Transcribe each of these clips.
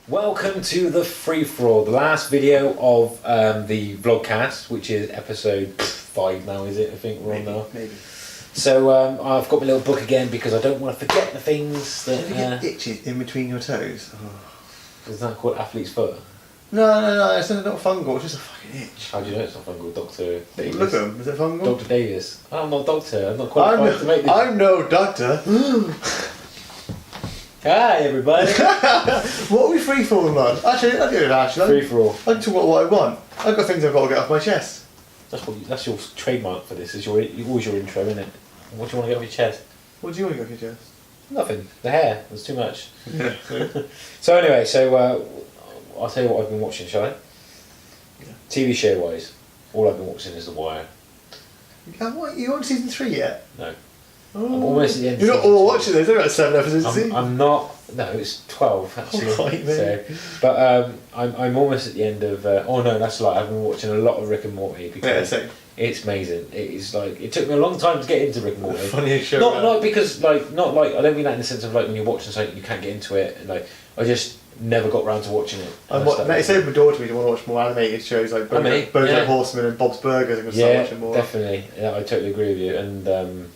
Welcome to the free-for-all, the last video of the vlogcast, which is episode 5 now, is it? I think we're on now. Maybe. So I've got my little book again because I don't want to forget the things that... If you get itches in between your toes. Is that called athlete's foot? No, it's not fungal, it's just a fucking itch. How do you know it's not fungal? Dr. Davis? Look at them, is it fungal? Dr. Davis. I'm not a doctor, I'm not qualified to make this. I'm no doctor. Hi everybody! What are we free-falling on? Actually, I do it actually. Free-for-all. I can talk about what I want. I've got things I've got to get off my chest. That's your trademark for this, is always your intro, isn't it? What do you want to get off your chest? What do you want to get off your chest? Nothing. The hair. There's too much. Yeah. So anyway, I'll tell you what I've been watching, shall I? Yeah. TV show wise, all I've been watching is The Wire. You on season 3 yet? No. Oh. I'm almost at the end. You're not all watching this, there's about 7 episodes a season. I'm not. No, it's 12 actually. Oh, right, so, but I'm almost at the end of. Oh no, that's a lie. I've been watching a lot of Rick and Morty because it's amazing. It's like it took me a long time to get into Rick and Morty. Funniest show. Not because I don't mean that in the sense of like when you're watching something you can't get into it, and like I just never got round to watching it. It's opened my door to me to want to watch more animated shows like BoJack Horseman and Bob's Burgers. I'm going to start watching more. Definitely. Yeah, I totally agree with you. And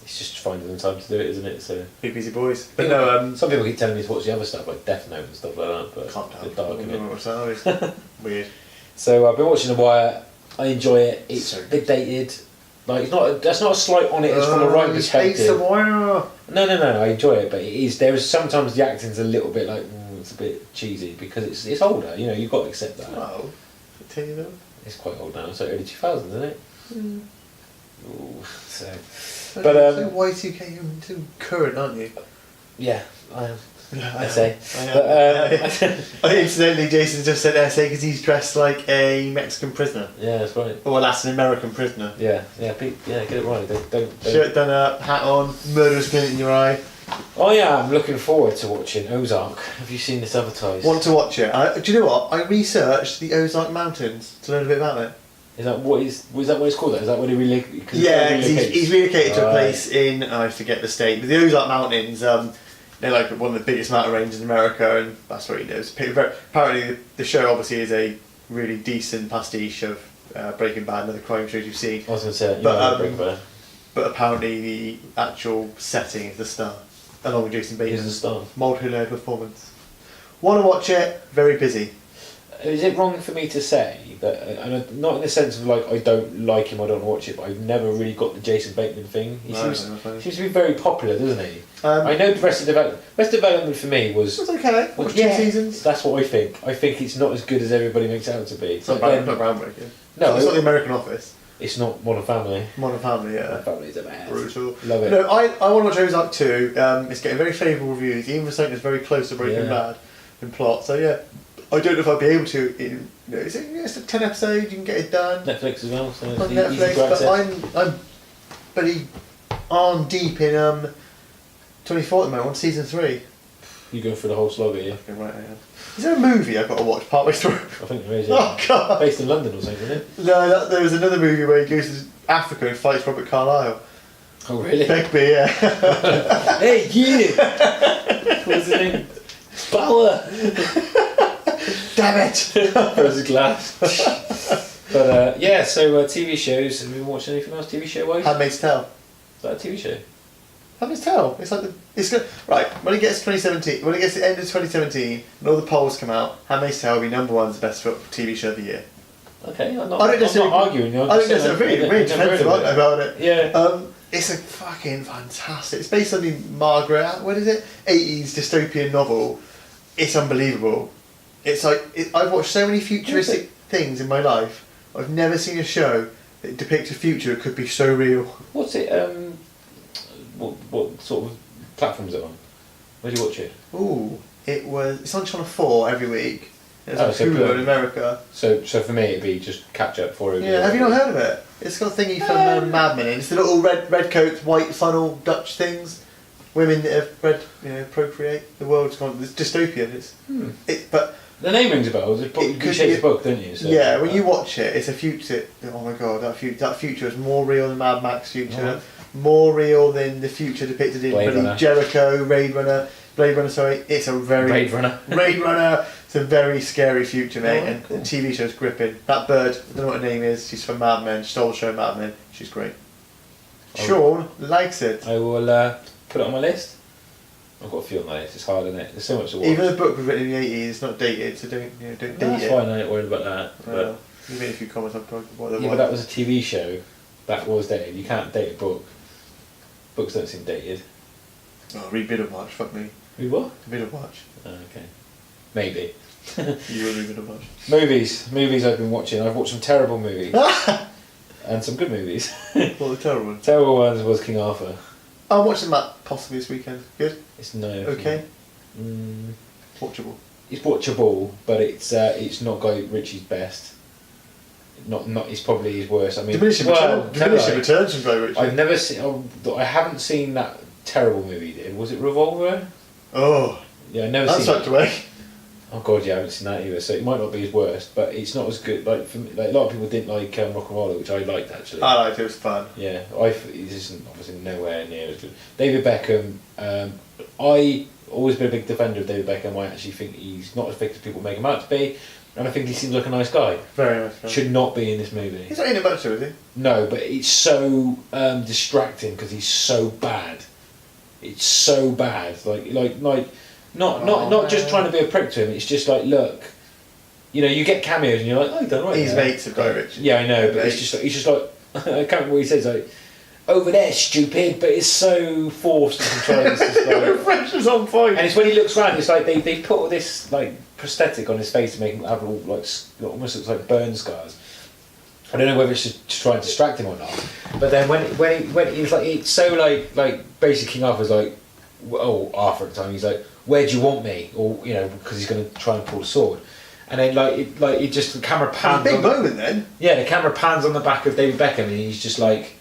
it's just finding the time to do it, isn't it? So big busy boys. But no, some people keep telling me to watch the other stuff like Death Note and stuff like that. But can't it's dark, isn't it? Weird. So I've been watching The Wire. I enjoy it. It's a bit dated. Like that's not a slight on it. It's from a right perspective. The Wire. No. I enjoy it, but it is. There is sometimes the acting's a little bit like it's a bit cheesy because it's older. You know, you've got to accept that. Oh, 10 years old. It's quite old now. It's like early 2000s, isn't it? Mm. Ooh, so Y2K, you're too current, aren't you? yeah, I am. I say. Incidentally, Jason just said essay because he's dressed like a Mexican prisoner. Yeah, that's right. Or that's an American prisoner. Yeah, get it right. Don't. Shirt done up, hat on, murderous glint in your eye. Oh yeah, I'm looking forward to watching Ozark. Have you seen this advertised? Want to watch it? Do you know what? I researched the Ozark Mountains to learn a bit about it. Is that what it's called? Is that what he relocated? Yeah, he's relocated to a place in I forget the state, but the Ozark Mountains. They're like one of the biggest mountain ranges in America, and that's what he knows. Apparently, the show obviously is a really decent pastiche of Breaking Bad and other crime shows you've seen. I was going to say, Breaking Bad. But apparently, the actual setting is the star, along with Jason Bateman. Is the star. Multi-layered performance. Want to watch it? Very busy. Is it wrong for me to say that, and not in the sense of like I don't like him, I don't watch it, but I've never really got the Jason Bateman thing. He seems to be very popular, doesn't he? I know the Arrested Development for me was okay. Watched 2 seasons. That's what I think. I think it's not as good as everybody makes it out to be. It's not groundbreaking. No, it's not the American Office. It's not Modern Family. Modern Family, yeah. Modern Family is a bad. Brutal. Love it. No, I want to watch Ozark 2. It's getting very favourable reviews. Even for something that's very close to Breaking Bad in plot. So yeah, I don't know if I'll be able to. It's a 10 episode. You can get it done. Netflix as well. So on Netflix, but I'm pretty arm deep in 24 at the moment. On season 3. You go for the whole slog, are you? Right, I am. Is there a movie I've got to watch partway through? I think there is. Oh god! Based in London or something, isn't it? No, there was another movie where he goes to Africa and fights Robert Carlyle. Oh really? Begbie, yeah. Hey, you! What's his name? Power! Damn it! Throws his glass. But yeah, so TV shows. Have you been watching anything else TV show wise? Handmaid's Tale. Is that a TV show? Handmaid's Tale. It's like right when it gets 2017. When it gets to the end of 2017 and all the polls come out, Handmaid's Tale will be number 1 as the best TV show of the year. Okay, I'm not arguing. I think that's a really defensive about it. Yeah. It's a fucking fantastic. It's based on the Margaret, what is it? 80s dystopian novel. It's unbelievable. It's like I've watched so many futuristic things in my life. I've never seen a show that depicts a future that could be so real. What's it? What sort of platform is it on? Where do you watch it? Ooh, it's on Channel 4 every week. It's on so Hulu in America. So for me it'd be just catch up for it. Yeah, have you not heard of it? It's got a thingy from Mad Men in. It's the little red coats, white funnel Dutch things. Women that have procreate. The world's gone. It's dystopian. But the name rings a bell. You chase the book, don't you? So, yeah, when you watch it, it's a future. Oh my god, that future is more real than Mad Max future. More real than the future depicted in Jericho, Raid Runner. Blade Runner, sorry. It's a very... Blade Runner. Blade Runner. It's a very scary future, mate. Oh, and cool. the TV show's gripping. That bird, I don't know what her name is. She's from Mad Men. She stole the show Mad Men. She's great. Sean likes it. I will put it on my list. I've got a few on my list. It's hard, isn't it? There's so much to watch. Even the book was written in the 80s. It's not dated, so don't date it. That's fine. I'm not worried about that. Well, you made a few comments on what they Yeah, but that was a TV show. That was dated. You can't date a book. Books don't seem dated. Oh, read Middlemarch, fuck me. Read what? Middlemarch. Oh, okay. Maybe. You will read Middlemarch. Movies I've been watching. I've watched some terrible movies. And some good movies. What the terrible ones? Terrible ones was King Arthur. I'm watching that possibly this weekend. Good? It's no. Okay? Mm, Watchable. it's watchable, but it's not Guy Ritchie's best. Not. It's probably his worst. I mean, Diminishing returns from Guy Ritchie. I've never seen. I haven't seen that terrible movie. He did. Was it Revolver? Oh. Yeah, I never That's seen. tucked away. Oh god, yeah, I haven't seen that either. So it might not be his worst, but it's not as good. Like for me, like a lot of people didn't like Rock and Roller, which I liked actually. I liked it. It was fun. Yeah, it isn't obviously nowhere near as good. David Beckham, I always been a big defender of David Beckham. I actually think he's not as big as people make him out to be, and I think he seems like a nice guy. Very nice guy. Should not be in this movie. He's not in it much, is he? No, but it's so distracting because he's so bad. It's so bad. Not just trying to be a prick to him. It's just like, look, you know, you get cameos and you're like, oh, you've done right. He's there. mates of Guy Ritchie. Yeah, I know, but he's just like I can't remember what he says, like, over there, stupid, but it's so forced and contrived. It's just like, The French was on point. and it's when he looks around, it's like they put all this like prosthetic on his face to make him have all like almost looks like burn scars. I don't know whether it's just to try and distract him or not. But then when he's like, it's so like basically King Arthur's like, oh, Arthur at the time, he's like, where do you want me? Or, you know, because he's going to try and pull the sword. And then it just, the camera pans. Big moment then. Yeah, the camera pans on the back of David Beckham and he's just like,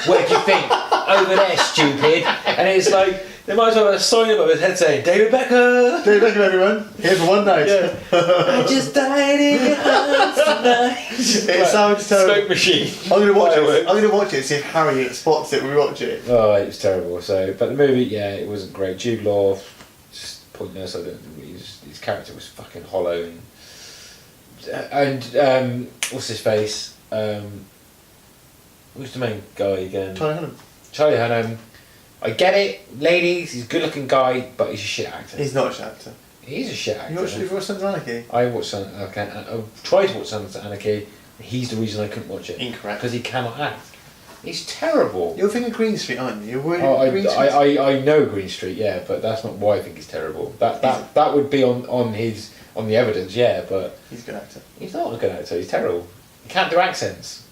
where do you think? Over there, stupid. And it's like, they might as well have a sign above his head saying, David Beckham! David Beckham, everyone. Here for one night. Yeah. I just died in your arms tonight. It sounds terrible. Smoke machine. I'm gonna watch it. I'm gonna watch it and see if Harry spots it when we watch it. Oh, it was terrible. So, but the movie, yeah, it wasn't great. Jude Law, just pointless. I don't. His character was fucking hollow. And what's his face? Who's the main guy again? Charlie Hunnam. I get it, ladies. He's a good-looking guy, but he's a shit actor. He's not a shit actor. He's a shit actor. You watched Sons of Anarchy? I watched Sons of Anarchy. I tried to watch Sons of Anarchy. He's the reason I couldn't watch it. Incorrect. Because he cannot act. He's terrible. You're thinking Green Street, aren't you? You're worried Green Street. I know Green Street, yeah, but that's not why I think he's terrible. That would be on the evidence, yeah, but he's a good actor. He's not a good actor. He's terrible. He can't do accents.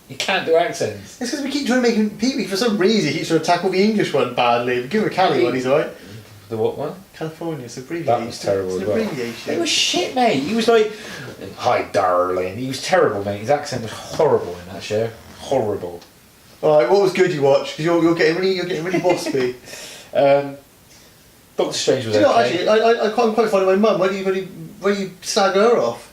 He can't do accents. It's because we keep trying to make him. For some reason, he keeps trying to tackle the English one badly. We give him a Cali one, he's alright. The what one? California, it's abbreviation. That was terrible It's as an well. abbreviation. He was shit, mate. He was like, hi, darling. He was terrible, mate. His accent was horrible in that show. Horrible. Alright, what was good you watched? Because you're getting really waspy. Doctor Strange was Do you know, okay. actually, I'm quite fond of my mum. Why do you slag her off?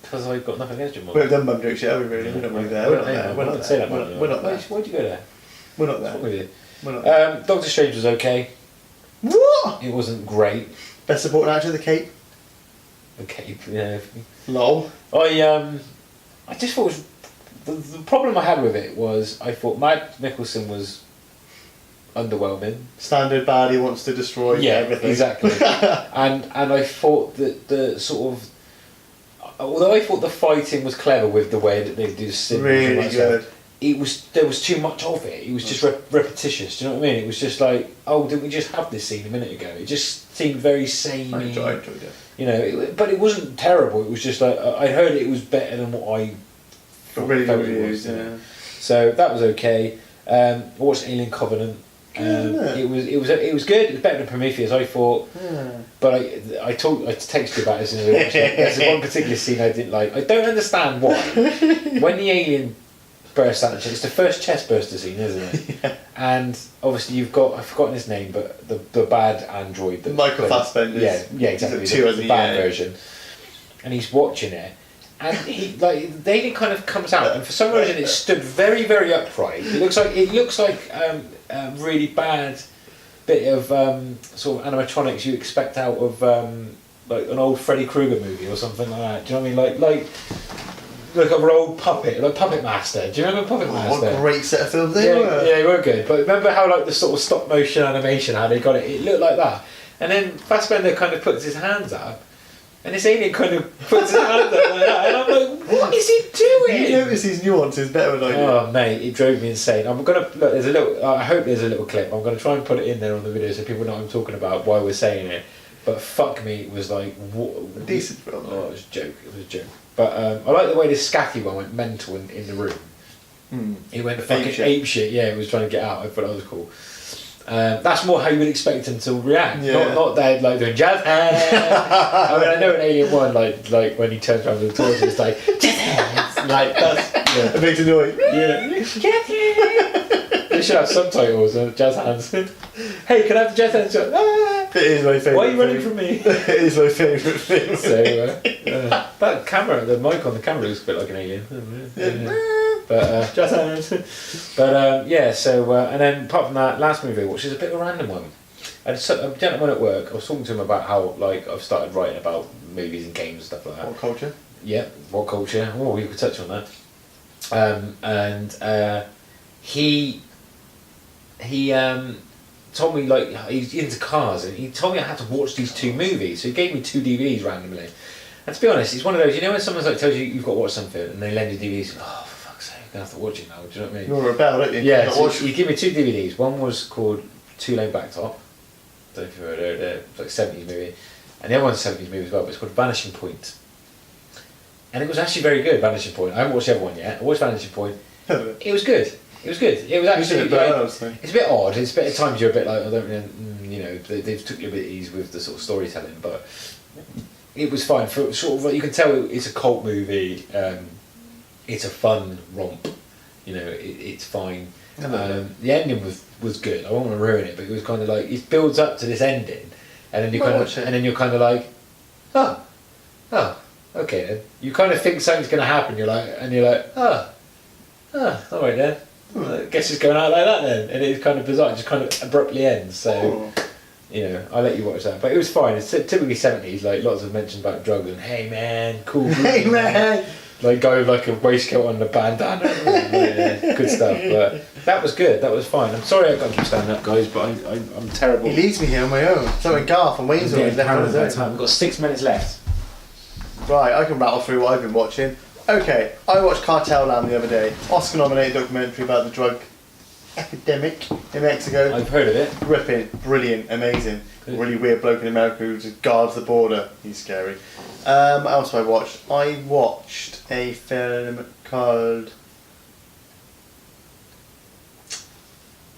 Because I've got nothing against your mum. We haven't done mum jokes yet, have we really? We're not really there. We're not there. We're not there. We're not there. Why'd you go there? We're not there. What's wrong with you? We're not there. Doctor Strange was okay. What? It wasn't great. Best supporting actor, The Cape. The Cape, yeah. Lol. I just thought it was, the problem I had with it was I thought Matt Mikkelsen was underwhelming. Standard baddie wants to destroy everything. Exactly. and I thought that the sort of, although I thought the fighting was clever with the way that they do symbols really and good. Stuff, there was too much of it. It was just repetitious. Do you know what I mean? It was just like, oh, didn't we just have this scene a minute ago? It just seemed very samey. I enjoyed it. You know, but it wasn't terrible. It was just like I heard it was better than what I But really felt good it reviews, was. yeah. So that was okay. I watched Alien Covenant. It was good. It was better than Prometheus, I thought. Yeah. But I texted you about this. There's one particular scene I didn't like. I don't understand why. When the alien bursts out, it's the first chest burster scene, isn't it? Yeah. And obviously I've forgotten his name, but the bad android. That Michael Fassbender. Yeah, exactly. The bad version. And he's watching it. And he the alien kind of comes out, and for some reason it stood very, very upright. It looks like really bad bit of sort of animatronics you expect out of like an old Freddy Krueger movie or something like that. Do you know what I mean? Like an old puppet, like Puppet Master. Do you remember Puppet Master? What a great set of films they were. Yeah, they were good. But remember how like the sort of stop motion animation, how they got it? It looked like that. And then Fassbender kind of puts his hands up, and this alien kind of puts his hands up like that, and I'm like, what is he doing? You notice these nuances better than I do. Oh mate, it drove me insane. I'm gonna look. There's a little. I hope there's a little clip. I'm gonna try and put it in there on the video so people know what I'm talking about, why we're saying it. But fuck me, it was like a decent film. Oh, it was a joke. It was a joke. But I like the way this Scatty one went mental in the room. He went fucking ape shit. Yeah, he was trying to get out. I thought that was cool. That's more how you would expect him to react. Yeah. Not that like doing jazz hands. I mean, I know in Alien 1, like when he turns around with the torch, it's like jazz hands. Like that's It makes a noise. Yeah. Jazz hands. They should have subtitles. Jazz hands. Hey, can I have the jazz hands? It is my favourite. Why are you running from me? It is my favourite thing. So that camera, the mic on the camera looks a bit like an alien. Yeah. But jazz hands. But yeah. So and then apart from that, last movie, which is a bit of a random one. I had a gentleman at work. I was talking to him about how like I've started writing about movies and games and stuff like that. What culture? Yeah, what culture? Oh, we could touch on that. And he told me like he's into cars, and he told me I had to watch these two movies. So he gave me two DVDs randomly. And to be honest, it's one of those. You know when someone's like tells you you've got to watch something, and they lend you DVDs. Oh, for fuck's sake, I'm gonna have to watch it now. Do you know what I mean? You're a rebel, don't you? Yeah. So he gave me two DVDs. One was called Two Lane Blacktop. Don't know if you've heard of it. It's like a 70s movie. And the other one's a 70s movie as well, but it's called Vanishing Point. And it was actually very good, Vanishing Point. I haven't watched the other one yet. I watched Vanishing Point. It was good. It was good. It was actually it's a bit odd. It's a bit at times you're a bit like I don't really, you know, they've took liberties with the sort of storytelling, but it was fine. For sort of like, you can tell it's a cult movie. It's a fun romp. You know, it's fine. The ending was good. I don't want to ruin it, but it was kind of like it builds up to this ending, and then you're kind of like, oh, okay then. You kind of think something's going to happen. You're like, all right then. I guess it's going out like that then, and it's kind of bizarre. It just kind of abruptly ends. So, you know, I'll let you watch that. But it was fine. It's typically 70s. Like lots of mentions about drugs and hey man, cool. Hey man. Like guy with like a waistcoat on the bandana. Yeah, good stuff. But that was good. That was fine. I'm sorry I got to keep standing up, guys, but I'm terrible. He leaves me here on my own. So in Garth and Wayne's always left on his own. We've got 6 minutes left. Right, I can rattle through what I've been watching. Okay, I watched Cartel Land the other day. Oscar-nominated documentary about the drug epidemic in Mexico. I've heard of it. Gripping, brilliant, amazing. Good. Really weird bloke in America who just guards the border. He's scary. What else have I watched? I watched a film called...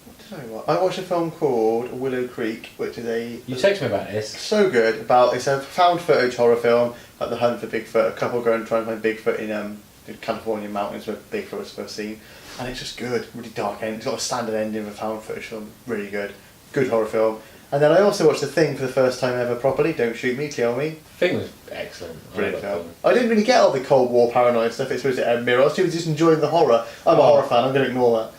What did I watch? I watched a film called Willow Creek, which is a... You texted me about this. So good. It's a found footage horror film about the hunt for Bigfoot. A couple go and try and find Bigfoot in California mountains where Bigfoot was first seen. And it's just good. Really dark end. It's got a standard ending of a found footage film. Really good. Good horror film. And then I also watched The Thing for the first time ever properly. Don't shoot me, kill me. Thing was excellent. Brilliant film. I didn't really get all the Cold War paranoid stuff. It's supposed to Ed Mirror. I was just enjoying the horror. I'm a horror fan. I'm going to ignore that.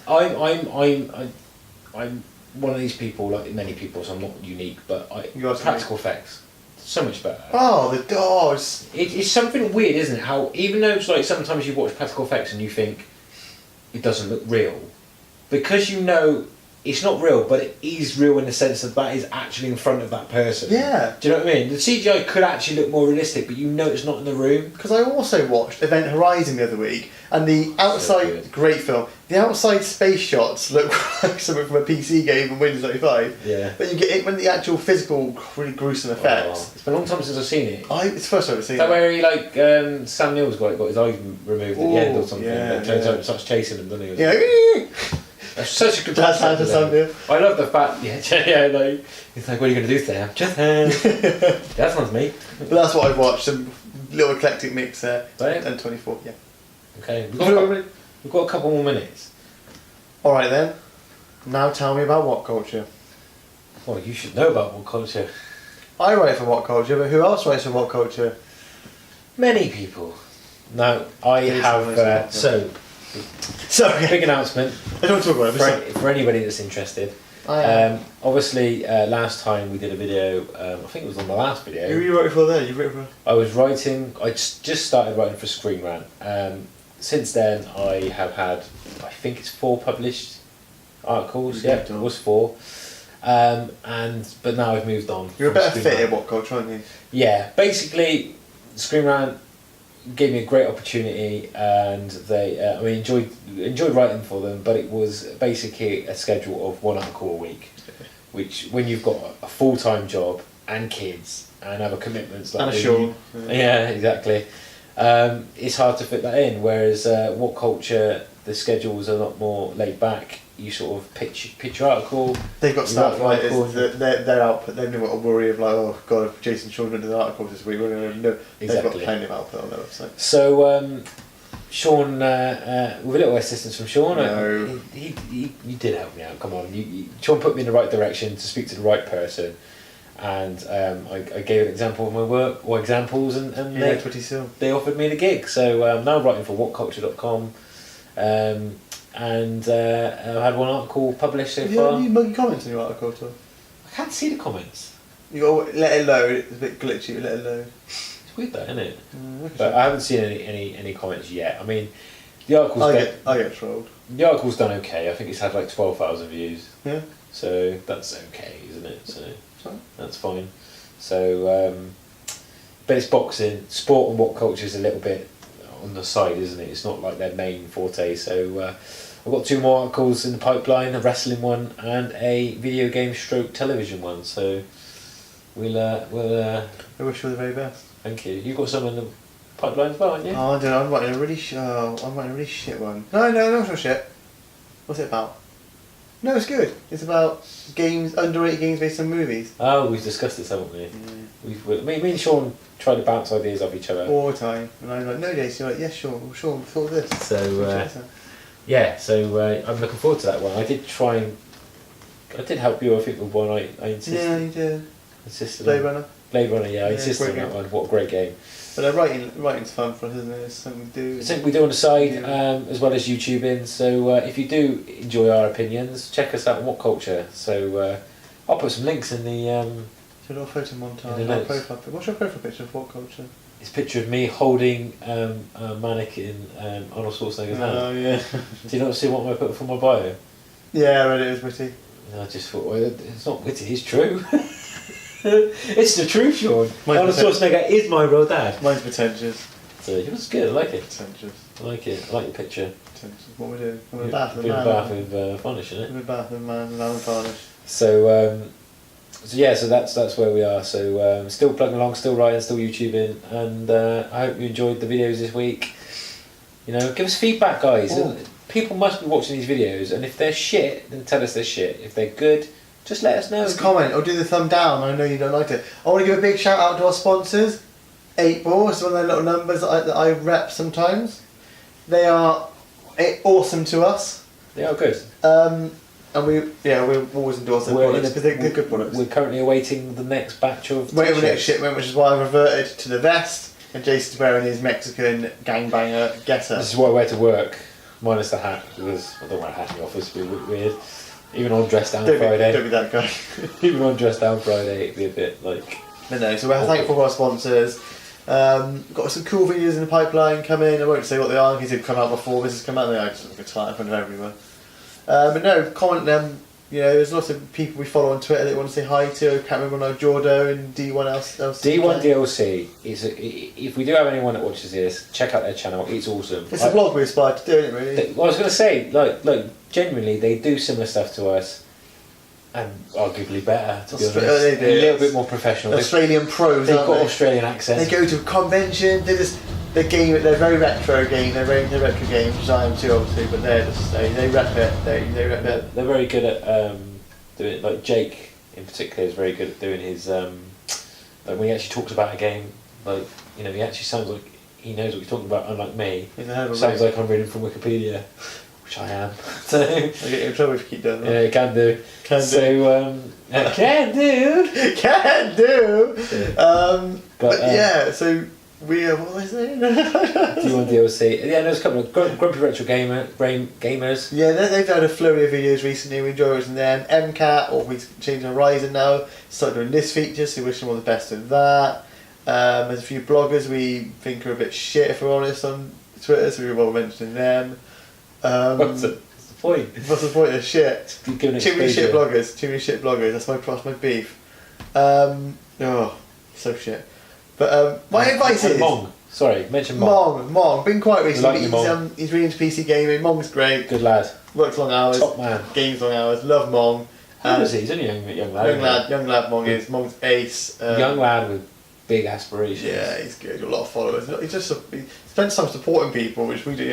I'm one of these people, like many people, so I'm not unique, but Practical effects. So much better. Oh, the doors. It's something weird, isn't it? How even though it's like sometimes you watch practical effects and you think it doesn't look real, because you know it's not real, but it is real in the sense that is actually in front of that person. Yeah. Do you know what I mean? The CGI could actually look more realistic, but you know it's not in the room. Because I also watched Event Horizon the other week, and the outside, great film, the outside space shots look like something from a PC game from Windows 95. Yeah. But you get it when the actual physical, really gruesome effects. It's been a long time since I've seen it. It's the first time I've seen Is that it. where he Sam Neill's got his eyes removed at the end or something? Yeah, it turns out it starts chasing him, doesn't he? Yeah. That's such a good Jazz hands or something. I love the fact, like it's like, what are you going to do, Sam? Jazz hands. Jazz hands, mate. But that's what I've watched. A little eclectic mix there. Right. And 24, yeah. Okay, we've got a couple more minutes. Alright then. Now tell me about What Culture. Well, you should know about What Culture. I write for What Culture, but who else writes for What Culture? Many people. Now, I have... Sorry, big announcement. I don't talk about it. For anybody that's interested. Obviously, last time we did a video, I think it was on the last video. Who were you writing for there? You written for? I was writing. I just started writing for Screen Rant. Since then, I have had, I think it's 4 published articles. Yeah, it was 4. But now I've moved on. You're a better fit at What Culture, aren't you? Yeah, basically, Screen Rant gave me a great opportunity, and they, I mean, enjoyed writing for them. But it was basically a schedule of 1 article a week, which when you've got a full-time job and kids and other commitments like and a show. Yeah, exactly. It's hard to fit that in. Whereas What Culture, the schedules are a lot more laid back. You sort of pitch your article. They've got staff writers. Their output. They've never got a worry of like, oh god, if Jason Sean didn't do the articles this week, we're going to know. Exactly. They've got plenty of output on their website. So Sean, with a little assistance from Sean, no. You did help me out. Come on, Sean put me in the right direction to speak to the right person, and I gave an example of my work or examples, and they offered me the gig. So now I'm writing for whatculture.com. And I've had 1 article published so far. Have you muggy comments in your article at all? I can't see the comments. You got to let it load. It's a bit glitchy. But let it load. It's weird, that, isn't it? But I haven't seen any comments yet. I mean, the article's I get trolled. The article's done okay. I think it's had like 12,000 views. Yeah. So that's okay, isn't it? So sorry? That's fine. So, but it's boxing. Sport and What Culture is a little bit on the side, isn't it? It's not like their main forte. So I've got 2 more articles in the pipeline: a wrestling one and a video game stroke television one. So we'll. I wish you all the very best. Thank you. You've got some in the pipeline as well, haven't you? Oh, I don't know. I'm writing a really shit one. No, it's not shit. What's it about? No, it's good. It's about games, underrated games based on movies. Oh, we've discussed this, haven't we? Yeah. Me and Sean try to bounce ideas off each other all the time, and I'm like, no, Jason. You're like, yes, sure, thought of this. So yeah, so I'm looking forward to that one. I did help you, I think, with one. I insisted. Yeah, you did. Insisted. Blade Runner. Yeah, I insisted on that one. What a great game. But writing's fun for us, isn't it? It's something we do. It's something we do on the side, as well as YouTubing. So if you do enjoy our opinions, check us out on What Culture. So I'll put some links in the. So a little photo montage. What's your profile picture of What Culture? It's a picture of me holding a mannequin Arnold Schwarzenegger's hand. Oh yeah. Do you not see what I put for my bio? Yeah, I read it. It was witty. I just thought, well, it's not witty. It's true. It's the truth, Sean. Arnold Schwarzenegger is my real dad. Mine's pretentious. So it was good. I like it. Pretentious. I like it. I like the picture. Pretentious. What we do? We're in a bath with man. Bath with varnish, isn't it? We're in a bath with man and varnish. So yeah, so that's where we are. So still plugging along, still writing, still YouTubing, and I hope you enjoyed the videos this week. You know, give us feedback, guys. Oh. People must be watching these videos, and if they're shit, then tell us they're shit. If they're good, just let us know. Just comment or do the thumb down. I know you don't like it. I want to give a big shout out to our sponsors. 8Ball, it's one of their little numbers that I rep sometimes. They are awesome to us. They are good. And we're always endorse their products because they're good products. We're currently awaiting the next batch of waiting for the next shipment, which is why I reverted to the vest, and Jason's wearing his Mexican gangbanger getter. This is why I wear to work, minus the hat, because I don't wear a hat in the office, it'd be weird. Even on dress down Friday. Don't be that guy. Even on dress down Friday, it'd be a bit like... But no, so we're thankful for our sponsors. Got some cool videos in the pipeline coming. I won't say what they are because they've come out before this has come out. They are just like a tight in front of everyone. But no, comment them. You know, there's lots of people we follow on Twitter that want to say hi to. I can't remember now, Jordo and D1 else. D1 DLC is if we do have anyone that watches this, check out their channel. It's awesome. It's a vlog we aspire to do, isn't it? Really. Well, I was going to say, like genuinely, they do similar stuff to us, and arguably better. To be honest, they do. A little bit more professional. Australian pros. They've got Australian accents. They go to a convention. They're very retro game. They're retro games, which I am too, obviously. But they rep it. They rep it. They're very good at doing. Like Jake in particular is very good at doing his. Like when he actually talks about a game, like he actually sounds like he knows what he's talking about. Unlike me, sounds like I'm reading from Wikipedia, which I am. So I get in trouble if you keep doing that. Yeah, can do. Can do. Can do. Yeah. But yeah, so. What was it? D1 DLC. Yeah, there's a couple of Grumpy Retro Gamers. Yeah, they've had a flurry of videos recently. We enjoy watching them. MCAT, or he's changing Horizon now, started doing this feature, so we wish them all the best with that. There's a few bloggers we think are a bit shit, if we're honest, on Twitter, so we were mentioning them. What's the point? What's the point of shit? Too many shit bloggers. That's my beef. So shit. But my advice is Mong. Sorry, mention Mong. Mong. Been quite recently. Like he's really into PC gaming. Mong's great. Good lad. Works long hours. Top man. Games long hours. Love Mong. How is he? He's only a young lad. Young lad. Mong is. Mong's ace. Young lad with big aspirations. Yeah, he's good. Got a lot of followers. He spends time supporting people, which we do.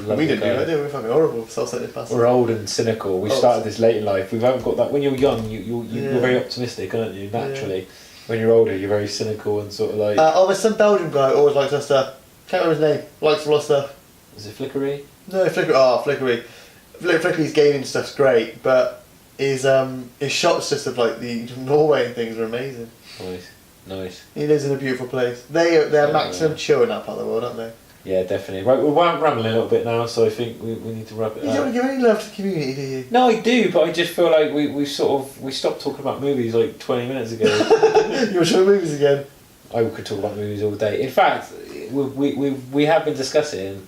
We didn't do. We're fucking horrible. Self-centered bastards. We're old and cynical. We started this late in life. We haven't got that. When you're young, you're very optimistic, aren't you? Naturally. Yeah. When you're older, you're very cynical and sort of like. There's some Belgian guy who always likes our stuff. Can't remember his name. Likes a lot of stuff. Is it Flickery? No, Flickery. Flickery's gaming stuff's great, but his shots just of like the Norway and things are amazing. Nice. He lives in a beautiful place. They're maximum chill in that part of the world, aren't they? Yeah, definitely. Right, we're rambling a little bit now, so I think we need to wrap it up. You don't give any love to the community, do you? No, I do, but I just feel like we stopped talking about movies like 20 minutes ago. You want to show movies again? I could talk about movies all day. In fact, we have been discussing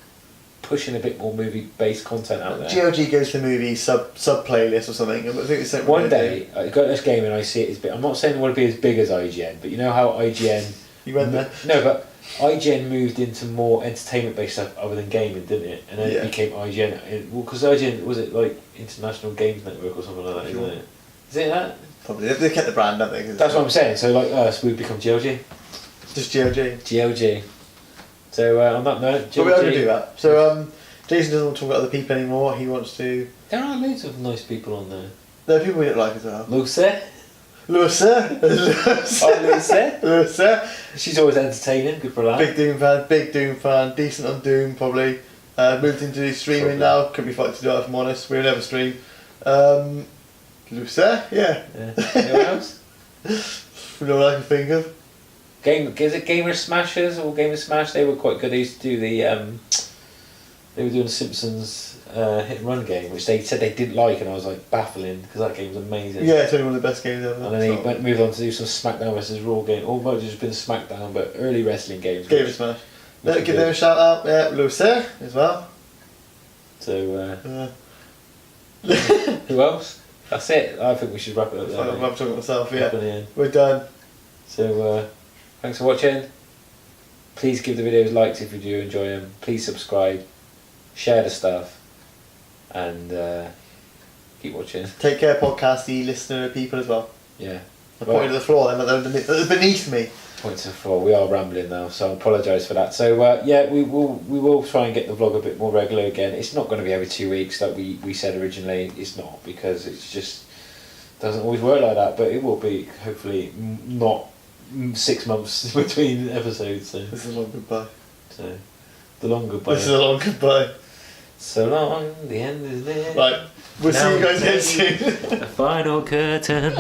pushing a bit more movie-based content out there. GLG goes to movie sub playlist or something. I think it's one day I got this game and I see it as big. I'm not saying I want to be as big as IGN, but you know how IGN. You went there. No, but IGN moved into more entertainment-based stuff other than gaming, didn't it? And then it became IGN. Well, because IGN was it like International Games Network or something like that, isn't it? Is it that? Probably. They kept the brand, haven't they? That's what I'm saying. So like us, we've become GLG. Just GLG. GLG. So on that note, GLG. But we are going to do that. So Jason doesn't want to talk about other people anymore. He wants to. There are loads of nice people on there. There are people we don't like as well. Lucy. She's always entertaining. Good for that. Big Doom fan. Decent on Doom probably. Moved into streaming now. Could be fucked to do it if I'm honest. We'll never stream. Lucy. Yeah. Anyone else? No one I can think of. Is it Gamer Smashers or Gamer Smash? They were quite good. They used to do the. They were doing the Simpsons hit and run game, which they said they didn't like, and I was like baffling because that game was amazing. Yeah, it's only one of the best games ever. And then he moved on to do some SmackDown versus Raw game. All might have just been SmackDown, but early wrestling games. Gamer Smash. Give them a shout out. Yeah, Lucy as well. So. Who else? That's it. I think we should wrap it up there. I'm talking myself. Yeah, we're done. So. Thanks for watching. Please give the videos likes if you do enjoy them. Please subscribe, share the stuff, and keep watching. Take care, podcasty listener people as well. Yeah. I pointed to the floor, they're beneath me. Point to the floor. We are rambling now, so I apologise for that. So we will try and get the vlog a bit more regular again. It's not going to be every 2 weeks like we said originally. It's not, because it's just doesn't always work like that. But it will be hopefully not 6 months between episodes. So this is a long goodbye. So the long goodbye. This is a long goodbye. So long, the end is there. Right, we'll see you guys again soon. The final curtain.